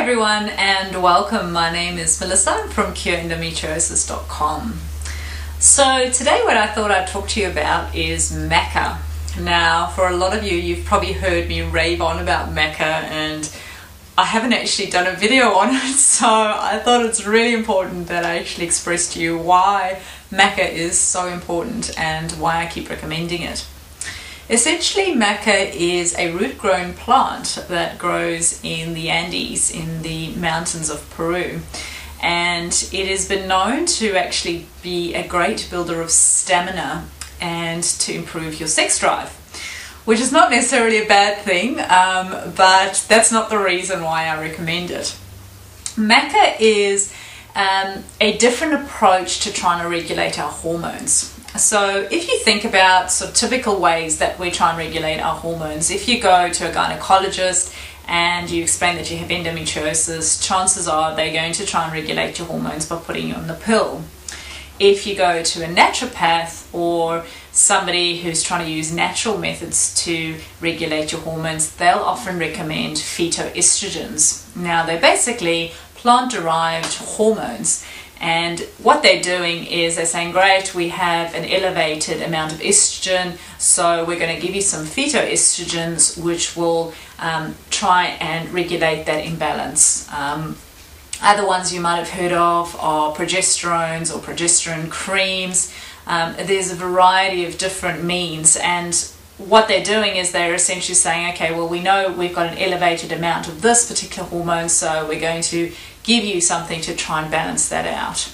everyone and welcome. My name is Melissa. I'm from CureEndometriosis.com. So today what I thought I'd talk to you about is Maca. Now for a lot of you, you've probably heard me rave on about Maca and I haven't actually done a video on it, so I thought it's really important that I actually express to you why Maca is so important and why I keep recommending it. Essentially, Maca is a root-grown plant that grows in the Andes, in the mountains of Peru. And it has been known to actually be a great builder of stamina and to improve your sex drive, which is not necessarily a bad thing, but that's not the reason why I recommend it. Maca is a different approach to trying to regulate our hormones. So if you think about sort of typical ways that we try and regulate our hormones, if you go to a gynecologist and you explain that you have endometriosis, chances are they're going to try and regulate your hormones by putting you on the pill. If you go to a naturopath or somebody who's trying to use natural methods to regulate your hormones, they'll often recommend phytoestrogens. Now they're basically plant-derived hormones. And what they're doing is they're saying, great, we have an elevated amount of estrogen, so we're going to give you some phytoestrogens which will try and regulate that imbalance. Other ones you might have heard of are progesterones or progesterone creams. There's a variety of different means, and what they're doing is they're essentially saying, okay, well, we know we've got an elevated amount of this particular hormone, so we're going to give you something to try and balance that out.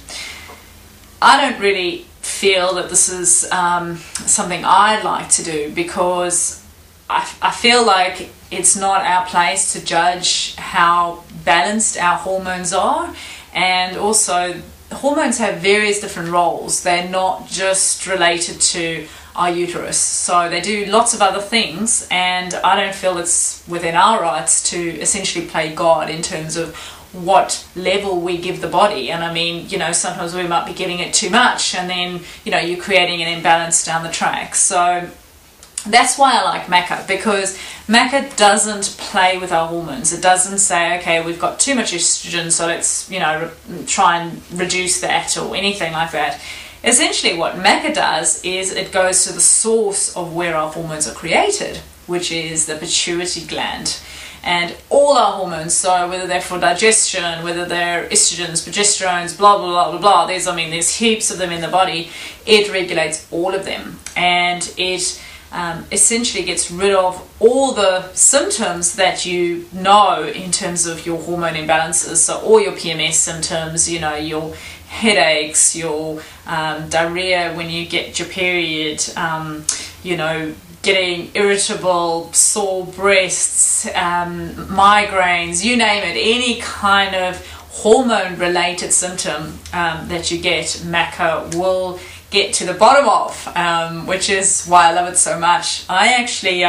I don't really feel that this is something I'd like to do, because I feel like it's not our place to judge how balanced our hormones are, and also hormones have various different roles. They're not just related to our uterus, so they do lots of other things, and I don't feel it's within our rights to essentially play God in terms of what level we give the body. And I mean, you know, sometimes we might be giving it too much and then, you know, you're creating an imbalance down the track. So that's why I like Maca, because Maca doesn't play with our hormones. It doesn't say, okay, we've got too much estrogen, so let's, you know, try and reduce that or anything like that. Essentially what Maca does is it goes to the source of where our hormones are created, which is the pituitary gland. And all our hormones, so whether they're for digestion, whether they're estrogens, progesterones, blah, blah, blah, blah, blah, there's heaps of them in the body, it regulates all of them. And it essentially gets rid of all the symptoms that you know in terms of your hormone imbalances. So all your PMS symptoms, you know, your headaches, your diarrhea when you get your period, you know, getting irritable, sore breasts, migraines, you name it, any kind of hormone related symptom that you get, Maca will get to the bottom of, which is why I love it so much. I actually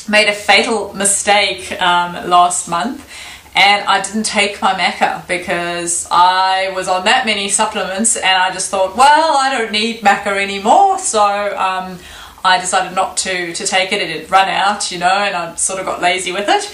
made a fatal mistake last month, and I didn't take my Maca because I was on that many supplements, and I just thought, well, I don't need Maca anymore, so I decided not to take it. It had run out, you know, and I sort of got lazy with it.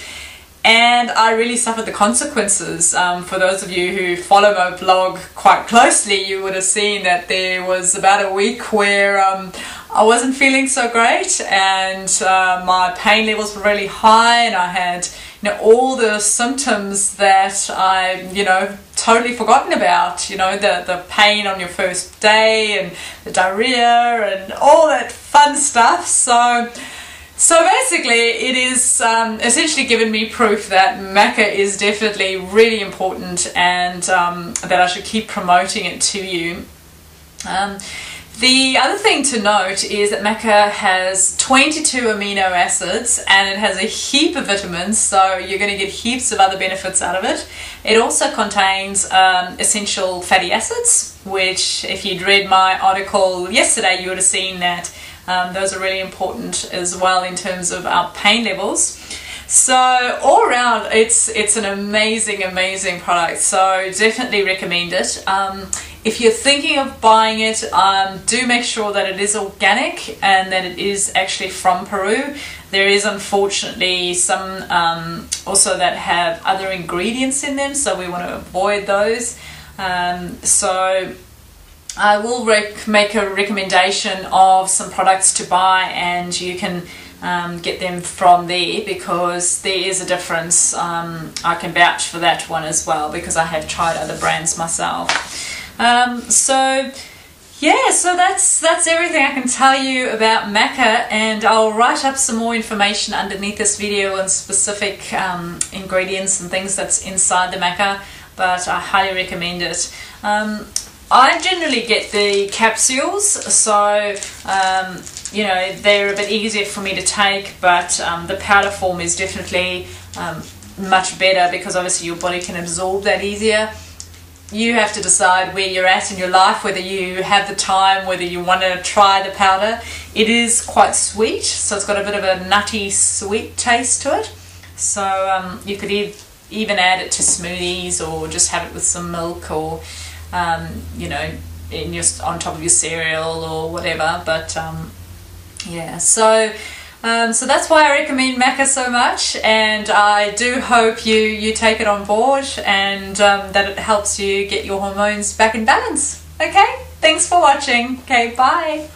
And I really suffered the consequences. For those of you who follow my blog quite closely, you would have seen that there was about a week where I wasn't feeling so great, and my pain levels were really high, and I had, you know, all the symptoms that I, you know, totally forgotten about, you know, the pain on your first day and the diarrhea and all that fun stuff. So basically it is essentially given me proof that Maca is definitely really important, and that I should keep promoting it to you. The other thing to note is that Maca has 22 amino acids and it has a heap of vitamins, so you're going to get heaps of other benefits out of it. It also contains essential fatty acids, which if you'd read my article yesterday you would have seen that those are really important as well in terms of our pain levels. So all around it's an amazing product, so definitely recommend it. If you're thinking of buying it, do make sure that it is organic and that it is actually from Peru. There is unfortunately some also that have other ingredients in them, so we want to avoid those. So I will make a recommendation of some products to buy, and you can get them from there, because there is a difference. I can vouch for that one as well, because I have tried other brands myself. So yeah, so that's everything I can tell you about Maca, and I'll write up some more information underneath this video on specific ingredients and things that's inside the Maca, but I highly recommend it. I generally get the capsules, so you know, they're a bit easier for me to take, but the powder form is definitely much better, because obviously your body can absorb that easier. You have to decide where you're at in your life, whether you have the time, whether you want to try the powder. It is quite sweet, so it's got a bit of a nutty sweet taste to it. So you could even add it to smoothies, or just have it with some milk, or you know, on top of your cereal or whatever. But yeah, so that's why I recommend Maca so much, and I do hope you take it on board, and that it helps you get your hormones back in balance. Okay, thanks for watching. Okay, bye.